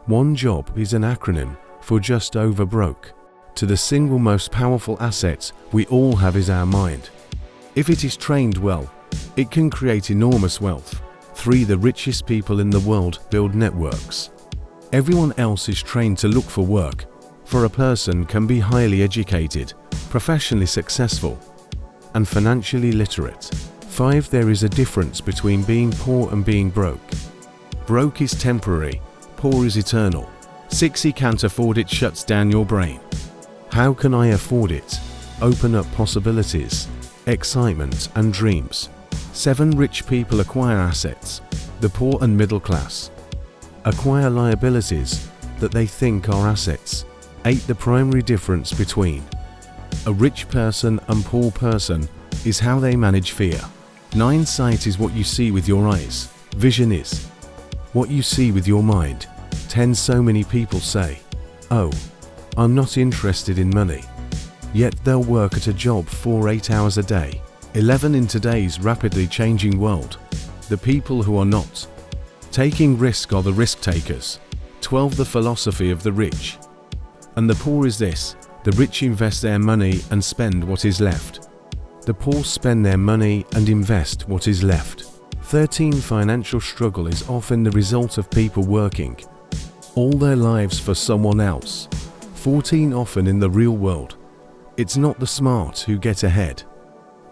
One job is an acronym for just over broke. To the single most powerful asset we all have is our mind. If it is trained well, it can create enormous wealth. 3. The richest people in the world build networks. Everyone else is trained to look for work, for a person can be highly educated, professionally successful, and financially literate. 5. There is a difference between being poor and being broke. Broke is temporary, poor is eternal. 6. He can't afford it shuts down your brain. How can I afford it? Open up possibilities, excitement and dreams. 7. Rich people acquire assets. The poor and middle class acquire liabilities that they think are assets. 8. The primary difference between a rich person and poor person is how they manage fear. 9. Sight is what you see with your eyes. Vision is what you see with your mind. 10. So many people say, "Oh, I'm not interested in money." Yet they'll work at a job for 8 hours a day. 11. In today's rapidly changing world, the people who are not taking risk are the risk takers. 12. The philosophy of the rich and the poor is this: the rich invest their money and spend what is left. The poor spend their money and invest what is left. 13. Financial struggle is often the result of people working all their lives for someone else. 14. Often in the real world, it's not the smart who get ahead,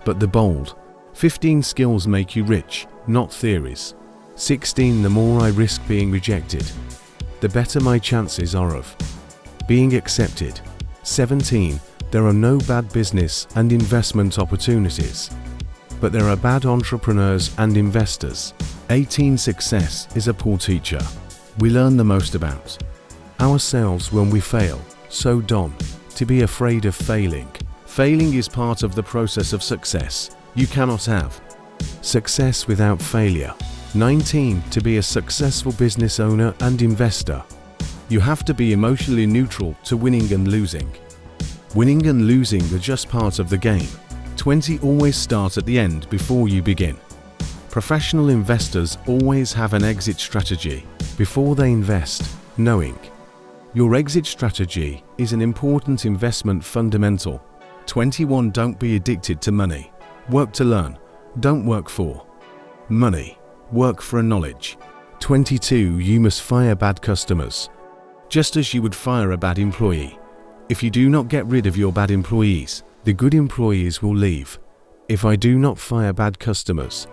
but the bold. 15. Skills make you rich, not theories. 16. The more I risk being rejected, the better my chances are of being accepted. 17. There are no bad business and investment opportunities, but there are bad entrepreneurs and investors. 18. Success is a poor teacher. We learn the most about ourselves when we fail, so don't be afraid of failing. Failing is part of the process of success. You cannot have success without failure. 19. To be a successful business owner and investor, you have to be emotionally neutral to winning and losing. Winning and losing are just part of the game. 20. Always start at the end before you begin. Professional investors always have an exit strategy before they invest. Knowing your exit strategy is an important investment fundamental. 21. Don't be addicted to money. Work to learn. Don't work for money. Work for knowledge. 22. You must fire bad customers, just as you would fire a bad employee. If you do not get rid of your bad employees, the good employees will leave. If I do not fire bad customers,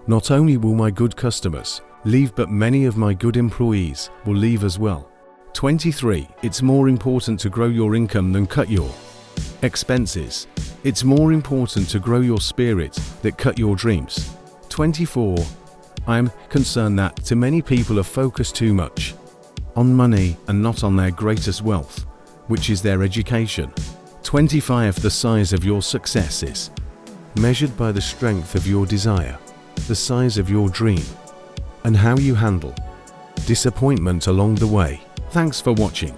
not only will my good customers leave, but many of my good employees will leave as well. 23. It's more important to grow your income than cut your expenses. It's more important to grow your spirit than cut your dreams. 24. I'm concerned that too many people are focused too much on money and not on their greatest wealth, which is their education. 25. The size of your success is measured by the strength of your desire, the size of your dream, and how you handle disappointment along the way. Thanks for watching.